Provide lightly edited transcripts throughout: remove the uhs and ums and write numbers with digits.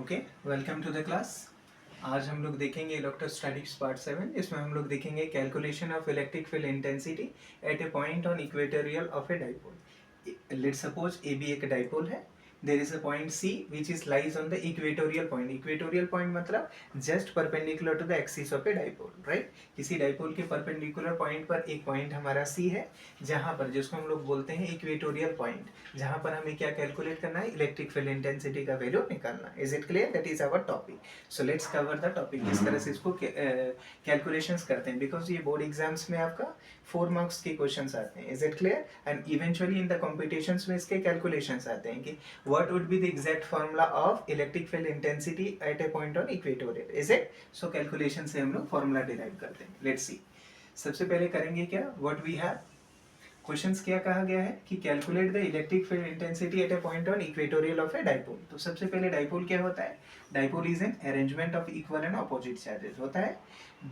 Okay, welcome to the class. आज हम लोग देखेंगे इलेक्ट्रोस्टैटिक्स पार्ट 7। इसमें हम लोग देखेंगे calculation of electric field intensity at a point on equatorial of a dipole. Let's suppose A B एक डाइपोल है। There is a point C which is lies on the equatorial point. Equatorial point मतलब just perpendicular to the axis of a dipole, right. किसी dipole के perpendicular point पर एक point हमारा सी है, जहां पर, जिसको हम लोग बोलते हैं इक्वेटोरियल पॉइंट, जहां पर हमें क्या कैलकुलेट करना है, इलेक्ट्रिक फील्ड इंटेंसिटी का वैल्यू निकालना है। Is it clear? That is our topic. So let's cover the topic, किस तरह से इसको कैलकुलेशंस करते हैं, बिकॉज ये बोर्ड एग्जाम्स में आपका 4 मार्क्स के क्वेश्चंस आते हैं। Is it clear? And eventually in the competitions में इसके कैलकुलेशंस आते हैं कि what would be the exact formula of electric field intensity at a point on equatorial, is it? So calculation से हम लोग formula derive करते हैं। Let's see, सबसे पहले करेंगे क्या, what we have क्वेश्चंस क्या कहा गया है कि calculate the electric field intensity at a point on equatorial of a dipole. तो सबसे पहले डाइपोल क्या होता है? Dipole is an arrangement of equal and opposite charges. होता है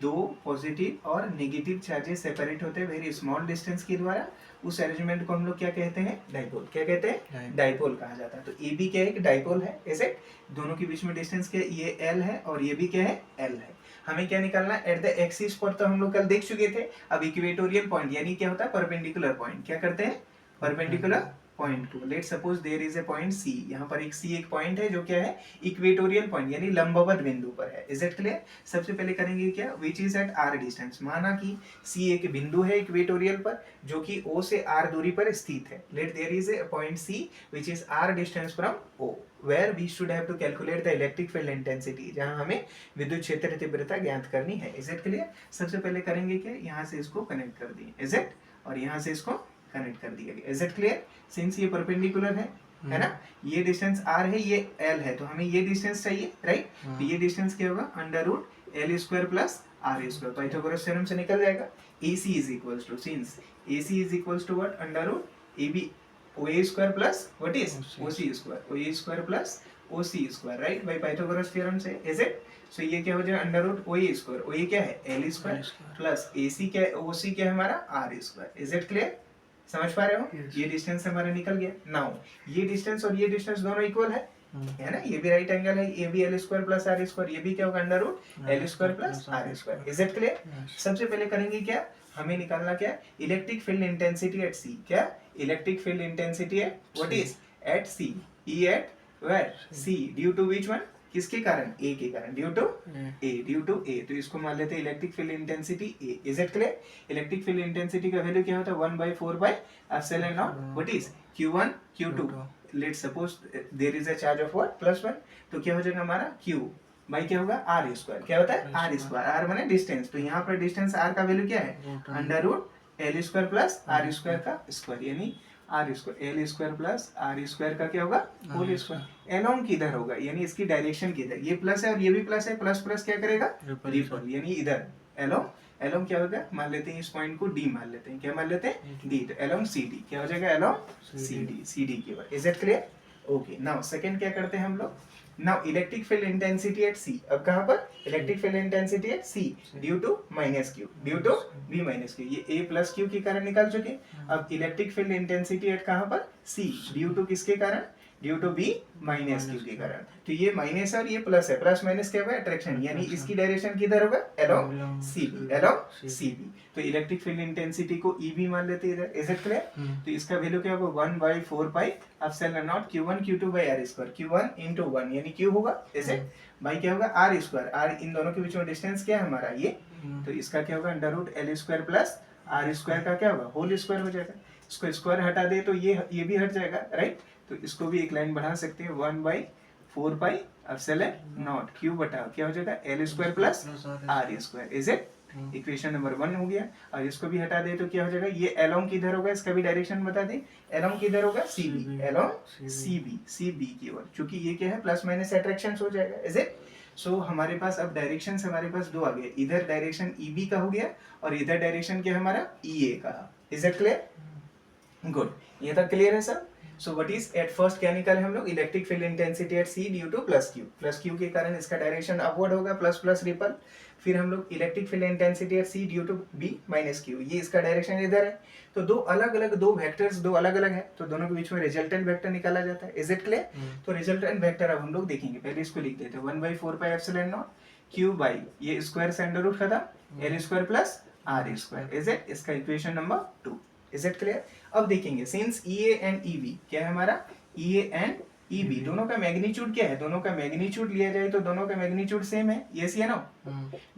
दो पॉजिटिव और नेगेटिव चार्जेस सेपरेट होते हैं वेरी स्मॉल डिस्टेंस के द्वारा। उस अरेंजमेंट को हम लोग क्या कहते हैं? डाइपोल। क्या कहते हैं? डाइपोल कहा जाता है। तो ए बी क्या है? एक डाइपोल है। ऐसे दोनों के बीच में डिस्टेंस क्या है? ये एल है और ये भी क्या है? एल है। हमें क्या निकालना है? एट द एक्सिस पर तो हम लोग कल देख चुके थे। अब इक्वेटोरियल पॉइंट यानी क्या होता है? Perpendicular point. क्या करते हैं? परपेंडिकुलर पॉइंट को। Let suppose there is a point C. यहाँ पर एक सी एक पॉइंट है जो क्या है? इक्वेटोरियल पॉइंट यानी लंबवत बिंदु पर है। Is it clear? सबसे पहले करेंगे क्या, which is at R distance. माना कि सी एक बिंदु है इक्वेटोरियल पर जो कि ओ से आर दूरी पर स्थित है। Let there is a point C which is R distance from O, where we should have to calculate the electric field intensity, जहां हमें विद्युत क्षेत्र तीव्रता ज्ञात करनी है। Is it clear? सबसे पहले करेंगे क्या, यहाँ से इसको कनेक्ट कर दिए, इज इट, और यहाँ से इसको कनेक्ट कर दिया गया। Is it clear? सिंस ये परपेंडिकुलर है ना, ये डिस्टेंस r है, ये l है, तो हमें ये डिस्टेंस चाहिए, राइट। तो ये डिस्टेंस क्या होगा? Under root L square plus R square, Pythagoras theorem से निकल जाएगा। AC is equals to, since AC is equals to what? Under root AB OA square plus what is OC square, OA square plus OC square, right, by Pythagoras theorem से। is it? so ये क्या हो जाएगा? Under root OA square, OA क्या है? L square plus AC क्या है? OC क्या है हमारा? R square। is it clear? समझ पा रहे हो? yes. ये डिस्टेंस हमारा निकल गया। नाउ ये डिस्टेंस और ये डिस्टेंस दोनों इक्वल है ना, ये भी राइट एंगल है, ये भी L square plus R square, ये भी क्या होगा? Under root L square plus R square. Is it clear? सबसे पहले करेंगे क्या, हमें निकालना क्या, electric field intensity at C. क्या? Electric field intensity at what is? At C. E at where? C. Due to which one? किसके कारण? ए के कारण। Due to A, due to A. तो इसको मान लेते हैं electric field intensity A. Is it clear? Electric field intensity का वैल्यू क्या होता है? 1/4 epsilon naught what is Q1 Q2। Let's suppose there is a charge of what? +1। तो क्या हो जाएगा हमारा? Q भाई क्या होगा? R square. क्या होता है? R square. आर माने डिस्टेंस, तो यहाँ पर डिस्टेंस आर का वैल्यू क्या है? Under root L square plus R square का स्क्वायर, यानी R square, L square plus R square का क्या होगा? Whole square. एलोंग किधर होगा, यानी इसकी डायरेक्शन किधर? ये प्लस है और ये भी प्लस है, प्लस प्लस क्या करेगा? रिपल, यानी इधर। एलोंग, एलोंग क्या होगा? मान लेते हैं इस पॉइंट को डी मान लेते हैं। क्या मान लेते हैं? डी। तो एलोंग सी डी क्या हो जाएगा? Along C D, C D की बात। Is it clear? Okay, now second क्या करते हैं हम लोग, now electric field intensity at C. अब कहां पर? Electric field intensity at C due to minus Q, due to B minus Q, ये ए प्लस क्यू के कारण निकाल चुके। अब इलेक्ट्रिक फील्ड इंटेंसिटी एट कहां पर? सी, ड्यू टू किसके कारण? Due to B minus Q के कारण। तो ये माइनस और ये प्लस है, प्लस माइनस क्या होगा? अट्रैक्शन, यानी इसकी डायरेक्शन किधर होगा? Along C B, along C B. तो इलेक्ट्रिक फील्ड इंटेंसिटी को ई बी मान लेते हैं इधर। Is it clear? तो इसका वैल्यू क्या होगा? 1/4 pi epsilon naught Q1 Q2 by R square. Q1 into 1 यानी Q होगा, ऐसे बाई क्या होगा? R square. आर इन दोनों के बीच में डिस्टेंस क्या है हमारा? ये। तो इसका क्या होगा? Under root L square plus R square का क्या होगा? होल स्क्वायर हो जाएगा। इसको स्क्वायर हटा दे तो ये भी हट जाएगा, राइट। तो इसको भी एक लाइन बढ़ा सकते हैं, 1/4 पाई एप्सिलॉन नॉट Q बटा क्या हो जाएगा? L square plus R square. Is it? Equation number 1 हो गया। और इसको भी हटा दे तो क्या हो जाएगा? ये एलोंग किधर होगा? इसका भी डायरेक्शन बता दे। एलोंग किधर होगा? C B, along C B की ओर, क्योंकि ये क्या है? प्लस माइनस अट्रैक्शन हो जाएगा। Is it? सो हमारे पास अब डायरेक्शन हमारे पास दो आ गए, इधर डायरेक्शन ई बी का हो गया और इधर डायरेक्शन क्या हमारा? ई ए का। Is it clear? गुड, ये तक क्लियर है sir? So what is at first क्या निकाले हम लोग, electric field intensity at C due to plus Q के कारण इसका डायरेक्शन अपवर्ड होगा, प्लस प्लस रिपल। फिर हम लोग electric field intensity at C due to B minus Q, ये इसका डायरेक्शन इधर है। तो दो अलग अलग दो वेक्टर्स दो अलग अलग है, तो दोनों के बीच में रिजल्टेंट वेक्टर निकाला जाता है। Is it clear? तो रिजल्टेंट वेक्टर अब हम लोग देखेंगे, पहले इसको लिख देते हैं 1/4πε0 क्यू बाई ये स्क्वायर से अंडर रूट खत्म L square plus R square. Is it? इसका equation number 2। Is it clear? अब देखेंगे since E A and E B क्या है हमारा, ई ए एंड ई बी दोनों का मैग्नीट्यूड क्या है, दोनों का मैग्नीट्यूड लिया जाए तो दोनों का मैग्नीट्यूड सेम है, यस या नो?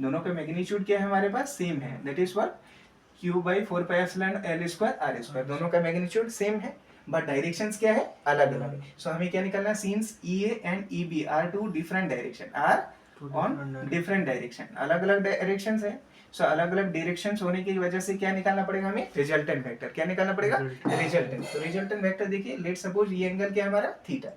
दोनों का मैग्नीट्यूड क्या है हमारे पास, सेम है, that is what q/4πε L square दोनों का मैग्नीट्यूड सेम है, बट डायरेक्शंस क्या है, अलग अलग। सो हमें क्या निकालना है, since E A and E B are two different direction, are on different direction, अलग अलग डायरेक्शंस है। सो अलग अलग डायरेक्शंस होने की वजह से क्या निकालना पड़ेगा हमें, रिजल्टेंट वेक्टर। क्या निकालना पड़ेगा, रिजल्टेंट। तो रिजल्टेंट वेक्टर देखिए, लेट सपोज ये एंगल क्या है हमारा, थीटा।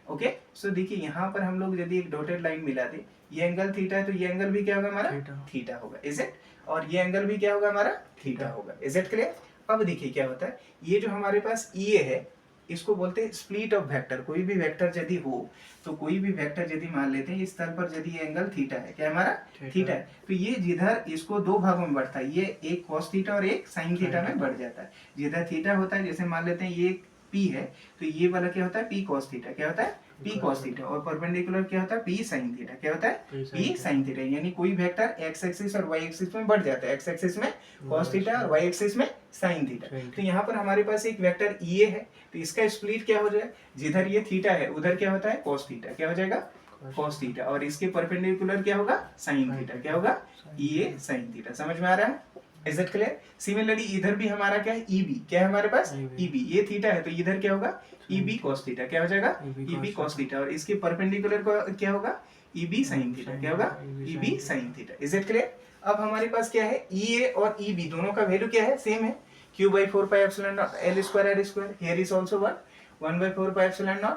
ओके, सो देखिए यहाँ पर हम लोग यदि एक डॉटेड लाइन मिला दे, ये एंगल थीटा है तो ये एंगल भी क्या होगा हमारा, थीटा होगा। Is it? और ये एंगल भी क्या होगा हमारा, थीटा होगा। Is it clear? अब देखिए क्या होता है, ये जो हमारे पास ई ए है इसको बोलते हैं स्प्लिट ऑफ वेक्टर। कोई भी वेक्टर यदि हो तो कोई भी वेक्टर यदि मान लेते हैं इस तल पर यदि ये एंगल थीटा है, क्या हमारा थीटा है, तो ये जिधर इसको दो भागों में बढ़ता है, ये एक cos थीटा और एक sin थीटा में बढ़ जाता है। जिधर थीटा होता है, जैसे मान लेते हैं ये P है तो ये वाला क्या होता है, P cos थीटा, क्या होता है P cos थीटा, और परपेंडिकुलर क्या होता है P sin थीटा, क्या होता है P sin थीटा। यानी कोई वेक्टर x एक्सिस और y एक्सिस में बढ़ जाता है, x एक्सिस में cos थीटा और y एक्सिस में sin थीटा। तो यहाँ पर हमारे पास एक वेक्टर ई है, तो इसका स्प्लिट क्या हो जाए, जिधर ये थीटा है उधर क्या होता है cos थीटा, क्या हो जाएगा cos थीटा, और इसके परपेंडिकुलर क्या होगा sin थीटा, क्या होगा ई sin थीटा। समझ में आ रहा है? Is it clear? सिमिलरली इधर भी हमारा क्या है, EB क्या है हमारे पास, EB ये थीटा है तो इधर क्या होगा EB cos थीटा, क्या हो जाएगा EB cos थीटा, और इसके परपेंडिकुलर क्या होगा EB sin थीटा, क्या होगा EB sin theta. Is it clear? अब हमारे पास क्या है, EA और EB दोनों का वैल्यू क्या है, सेम है, q/4πε0 L square R square. Here is also what 1/4πε0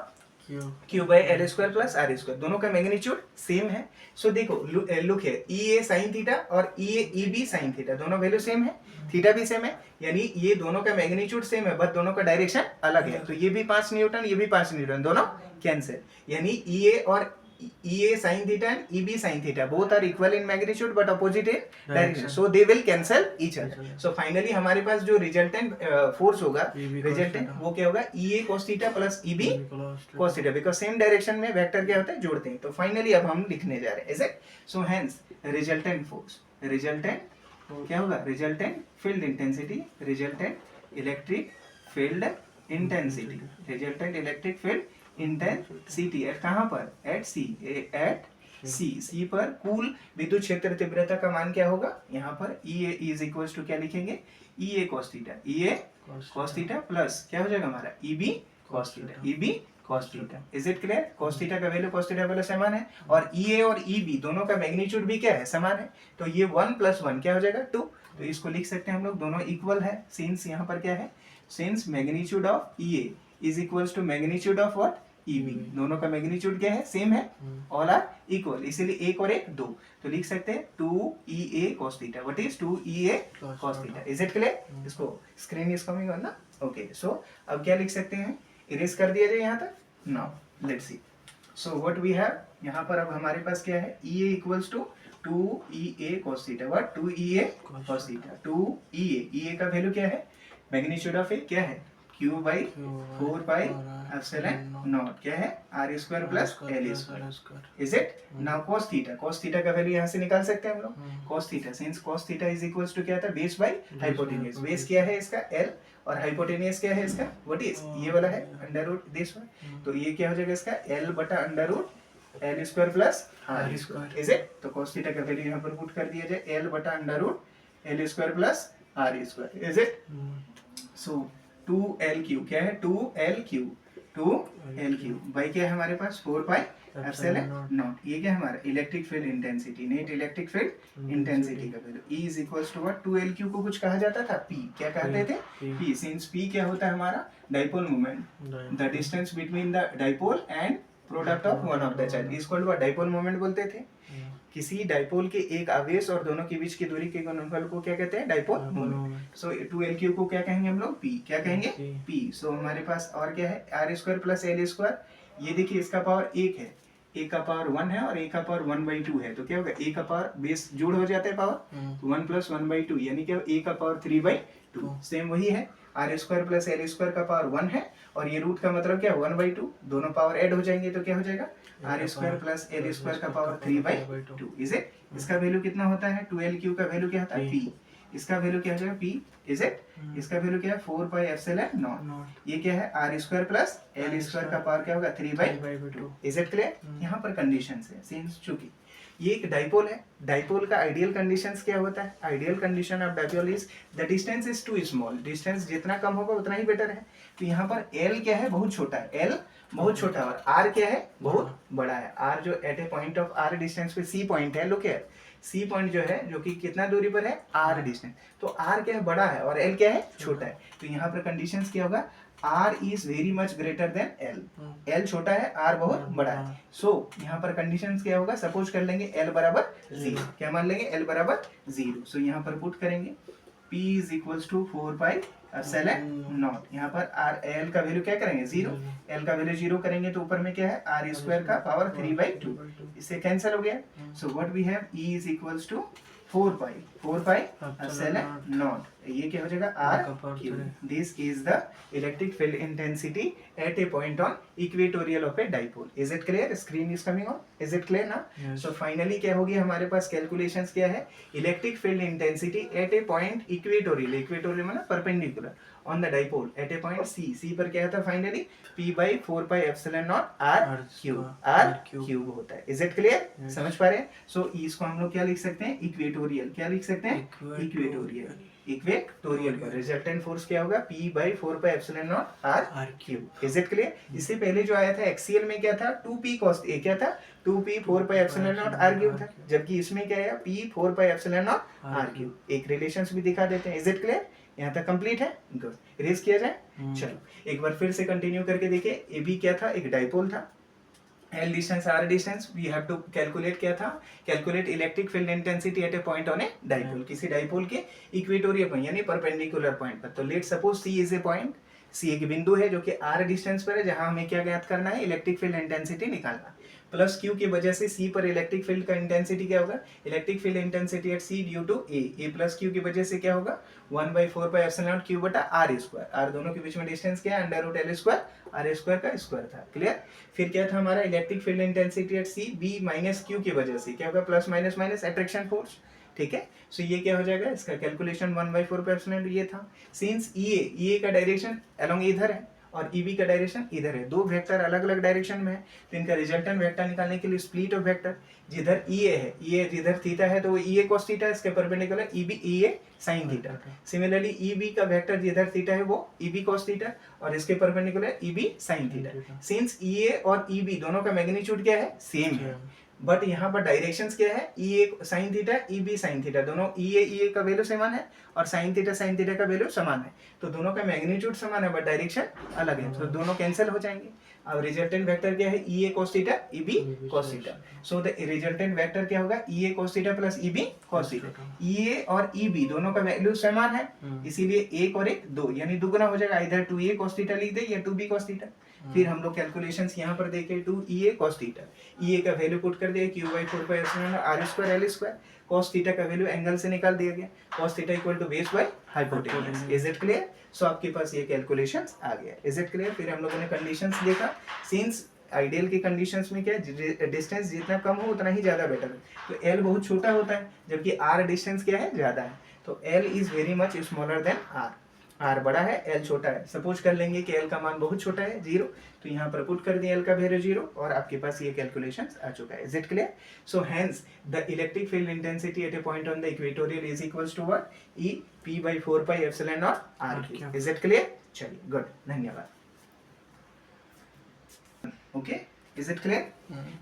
q/l square plus R square, दोनों का मैग्नीट्यूड सेम है। सो देखो लुक है, EA sin थीटा और EB sin थीटा दोनों वैल्यू सेम है, थीटा भी सेम है, यानी ये दोनों का मैग्नीट्यूड सेम है बट दोनों का डायरेक्शन अलग है। तो ये भी 5 न्यूटन ये भी 5 न्यूटन, दोनों कैंसिल, यानी EA और EA sin theta and EB sin theta both are equal in magnitude but opposite in direction, so they will cancel each other. So finally हमारे पास जो resultant force होगा, resultant वो क्या होगा EA cos theta plus EB cos theta, because same direction में vector क्या होता है, जोड़ते हैं। तो फाइनली अब हम लिखने जा रहे हैं, is it? So hence resultant force, resultant क्या होगा, resultant field intensity, resultant electric field intensity, resultant electric field intensity at कहाँ पर, एट सी, एट सी पर कुल विद्युत क्षेत्र तीव्रता का मान क्या होगा, यहाँ पर E A is equal to क्या लिखेंगे, E A cos theta, E A cos theta plus क्या हो जाएगा हमारा E B cos theta, E B cos theta. Is it clear? cos theta का वैल्यू cos थीटा वैल्यू समान है, और ई ए और ई बी दोनों का मैग्नीट्यूड भी क्या है, समान है, तो ये 1 + 1 क्या हो जाएगा 2। तो इसको लिख सकते हैं हम लोग, दोनों इक्वल है, सिंस यहाँ पर क्या है, since magnitude of E A is equals to magnitude of what EB, दोनों का मैग्नीट्यूड क्या है, सेम है, ऑल आर इक्वल, इसीलिए एक और एक 2, तो लिख सकते हैं 2EA cos theta, what is 2EA cos theta. Is it clear? इसको स्क्रीन इज कमिंग ऑन ना, ओके। सो अब क्या लिख सकते हैं, इरेज कर दिया जाए यहाँ तक। Now let's see, so what we have यहाँ पर, अब हमारे पास क्या है, EA equals to 2EA cos theta, what 2EA cos theta, 2EA का वैल्यू क्या है, मैग्नीट्यूड ऑफ ए क्या है q/4πε0 क्या है R square plus L square. Is it? Now cos theta का वैल्यू यहाँ से निकाल सकते हैं हम लोग, cos theta, since cos theta is equals to क्या था, बेस बाय हाइपोटेन्यूज, बेस क्या है इसका L और हाइपोटेन्यूज क्या है इसका, व्हाट इज ये वाला है अंडर रूट दिस वन, तो ये क्या हो जाएगा इसका L/√L square plus R square. Is it? तो cos थीटा का वैल्यू यहाँ पर पुट कर दिया जाए L/√L square plus R square. Is it? So 2LQ क्या है, 2LQ बाई क्या है हमारे पास 4πε0, ये क्या है हमारा electric field intensity, net electric field intensity का value E is equals to what 2LQ को कुछ कहा जाता था P, क्या कहते थे P, सिंस P क्या होता है हमारा dipole moment, the distance between the dipole and product of one of the charge, इसको डाइपोल मोमेंट बोलते थे। किसी डाइपोल के एक आवेश और दोनों के बीच की दूरी के गुणनफल को क्या कहते हैं? Dipole moment. सो 2L को क्या कहेंगे हम लोग? P। क्या कहेंगे? P। सो हमारे पास और क्या है? r² plus L²। ये देखिए इसका पावर 1 है, a का पावर 1 है और a का पावर 1/2 है, तो क्या होगा? a का पावर बेस जोड़ हो जाता है पावर 1 + 1/2 यानी क्या? a का पावर 3/2। सेम वही है, r² प्लस L² का पावर 1 है और ये रूट का मतलब क्या? 1/2। दोनों पावर ऐड हो जाएंगे तो क्या हो जाएगा? r² प्लस L² का पावर 3/2। Is it? इसका वैल्यू कितना होता है? 2L³ का वैल्यू क्या होता है? P। इसका वैल्यू क्या हो जाएगा? P। Is it? इसका वैल्यू क्या है? 4πε0। ये क्या है? r² प्लस L² का पावर क्या होगा? 3/2। Is it clear? यहाँ पर कंडीशन है सिंस चूंकि ये एक डाइपोल है, डाइपोल का आइडियल कंडीशंस क्या होता है? Ideal condition of dipole is the distance is too small. Distance जितना कम होगा उतना ही बेटर है। तो यहाँ पर L क्या है? बहुत छोटा है, L बहुत छोटा है, और R क्या है? बहुत बड़ा है। R जो at a point of R distance पे C पॉइंट है, लुक हियर, C पॉइंट जो है जो कि कितना दूरी पर है? R distance. तो R क्या है? बड़ा है और L क्या है? छोटा है। तो यहाँ पर कंडीशंस क्या होगा? R is very much greater than L। L छोटा है, R बहुत बड़ा है। सो यहाँ पर कंडीशंस क्या होगा? सपोज कर लेंगे L बराबर 0। क्या मान लेंगे? L बराबर 0। सो यहाँ पर पुट करेंगे P is equals to 4πε0। यहाँ पर L का वैल्यू क्या करेंगे? 0। L का वैल्यू 0 करेंगे तो ऊपर में क्या है? r² का पावर 3/2। इससे कैंसिल हो गया। So what we have? E is equals to 4πε0। ये क्या हो जाएगा? r³। This is the electric field intensity at a point on equatorial of a dipole. Is it clear? Screen is coming on. Is it clear ना? So finally क्या होगी हमारे पास? Calculations क्या है? Electric field intensity at a point equatorial, equatorial मतलब perpendicular on the dipole at a point C पर क्या था फाइनली? P/4πε0 r³ होता है। Is it clear? समझ पा रहे हैं? सो इसको हम लोग क्या लिख सकते हैं? इक्वेटोरियल। क्या लिख सकते हैं? इक्वेटोरियल। इक्वेटोरियल पर रिजल्टेंट फोर्स क्या होगा? P/4πε0 r³। Is it clear? इससे पहले जो आया था एक्सियल में क्या था? 2p cos A क्या था? 2p 4πε0 r³ था, जबकि इसमें क्या है? P 4πε0 r³। एक रिलेशंस भी दिखा देते हैं। Is it clear? यहाँ तक कंप्लीट है? गुड। इरेज किया जाए? चलो एक बार फिर से कंटिन्यू करके देखिए। ए बी क्या था? एक डाइपोल था। L distance, R distance, we have to calculate क्या था? Calculate electric field intensity at a point on a dipole. किसी डाइपोल के इक्वेटोरियल पॉइंट यानी परपेंडिकुलर पॉइंट पर। तो let suppose C is a point, C एक बिंदु है जो कि R डिस्टेंस पर है, जहां हमें क्या ज्ञात करना है? इलेक्ट्रिक फील्ड इंटेंसिटी निकालना। प्लस Q की वजह से C पर इलेक्ट्रिक फील्ड का इंटेंसिटी क्या होगा? Electric field intensity at C due to A plus Q की वजह से क्या होगा? 1/4πε0 Q बटा r²। R दोनों के बीच में डिस्टेंस क्या है? √L² r² का स्क्वायर था। क्लियर? फिर क्या था हमारा? Electric field intensity at C B minus Q की वजह से क्या होगा? Plus minus minus attraction force. ठीक है? सो ये क्या हो जाएगा? इसका कैलकुलेशन 1/4πε0 ये था। सिंस EA का डायरेक्शन अलोंग इधर है और EB का डायरेक्शन इधर है, दो वेक्टर अलग अलग डायरेक्शन में है, तो इनका रिजल्टेंट वेक्टर निकालने के लिए स्प्लिट ऑफ वेक्टर, जिधर EA है, EA जिधर थीटा है तो वो EA cos थीटा, इसके perpendicular EB EA sin theta. Similarly EB का वेक्टर जिधर थीटा है वो EB cos थीटा और इसके perpendicular EB sin theta. Since EA और EB दोनों का मैग्नीट्यूड क्या है? सेम है, बट यहाँ पर डायरेक्शंस क्या है? EA sin theta, EB sin theta, दोनों EA का वैल्यू समान है और sin थीटा का वैल्यू समान है, तो दोनों का मैग्नीट्यूड समान है बट डायरेक्शन अलग है, तो दोनों कैंसिल हो जाएंगे। अब रिजल्टेंट वेक्टर क्या है? EA cos theta, EB cos theta. So the resultant vector क्या होगा? EA cos theta plus EB cos theta. EA और EB दोनों का वैल्यू समान है, इसीलिए एक और एक दो यानी दुगुना हो जाएगा। इधर 2A cos थीटा लिख दे या 2B cos थीटा। फिर हम लोग कैलकुलेशंस यहाँ पर देखे 2EA cos थीटा, EA का वैल्यू पुट कर दिया Q/4πε0 r² L², cos theta का वैल्यू एंगल से निकाल दिया गया, cos theta equal to base by hypotenuse. Is it clear? So आपके पास ये कैलकुलेशंस आ गया। Is it clear? फिर हम लोगों ने कंडीशंस देखा। सिंस आइडियल की कंडीशंस में क्या है? डिस्टेंस जितना कम हो उतना ही ज्यादा बेटर है, तो L बहुत छोटा होता है जबकि R डिस्टेंस क्या है? ज्यादा है, तो L is very much smaller than R। R बड़ा है, L छोटा है। सपोज कर लेंगे कि L का मान बहुत छोटा है 0, तो यहाँ पर पुट कर दिया L का वैल्यू 0 और आपके पास ये कैलकुलेशंस आ चुका है। Is it clear? So hence the electric field intensity at a point on the equatorial is equals to what? E P/4πε0 r³। Is it clear? चलिए गुड, धन्यवाद। Okay, is it clear?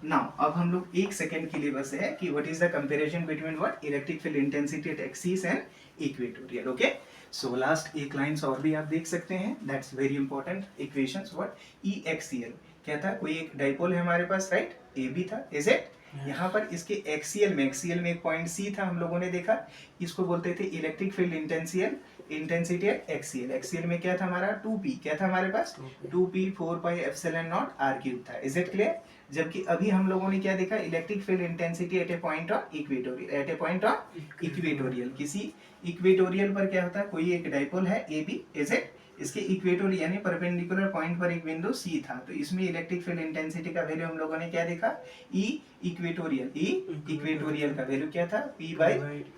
Now अब हम लोग एक second के लिए बस है कि what is the comparison between what? Electric field intensity eight axis and equatorial. Okay, so last एक लाइन्स और भी आप देख सकते हैं, that's very important equations. What? EXCL क्या था? कोई एक डाइपोल है हमारे पास, राइट? AB था, इज इट? यहाँ पर इसके एक्सियल में एक पॉइंट सी था, हम लोगों ने देखा, इसको बोलते थे electric field intensity eight axial. Axial में क्या था हमारा 2p, क्या था हमारे पास 2p 4πε0 r³ था। Is it clear? जबकि अभी हम लोगों ने क्या देखा, electric field intensity at a point on equatorial, किसी इक्वेटोरियल पर क्या होता है, कोई एक डाइपोल है ए बी, इज इट, इसके इक्वेटर यानी परपेंडिकुलर पॉइंट पर एक बिंदु सी था, तो इसमें इलेक्ट्रिक फील्ड इंटेंसिटी का वैल्यू हम लोगों ने क्या देखा, ई इक्वेटोरियल का वैल्यू क्या था, p बाई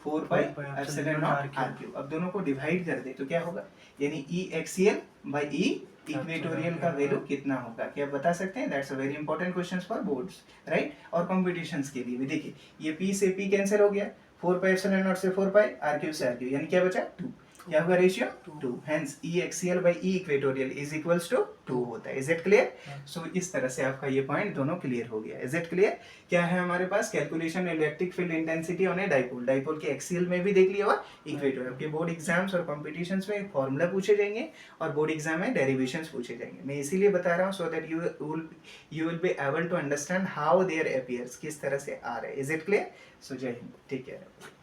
4πε0 r³। अब दोनों को डिवाइड कर दे तो क्या होगा, यानी ई एक्सियल बाई ई इक्वेटोरियल का वैल्यू कितना होगा, क्या बता सकते हैं? That's a very important questions for boards, right, और कॉम्पिटिशंस के लिए भी। देखिए ये p से p कैंसिल हो गया, 4πε0 से 4π, r³ से r³, यानी क्या बचा 2, क्या होगा ratio 2, hence E axial by E equatorial is equals to 2 होता है। Is it clear? सो इस तरह से आपका ये पॉइंट दोनों क्लियर हो गया। Is it clear? क्या है हमारे पास, calculation electric field intensity on a dipole, dipole के एक्सियल में भी देख लिया और इक्वेटर। आपके बोर्ड एग्जाम्स और कॉम्पिटिशन्स में फॉर्मूला पूछे जाएंगे और बोर्ड एग्जाम में डेरिवेशंस पूछे जाएंगे। मैं इसीलिए बता रहा हूँ so that you will be able to understand how there appears, किस तरह से आ रहे हैं। Is it clear? सो जय हिंद, टेक केयर।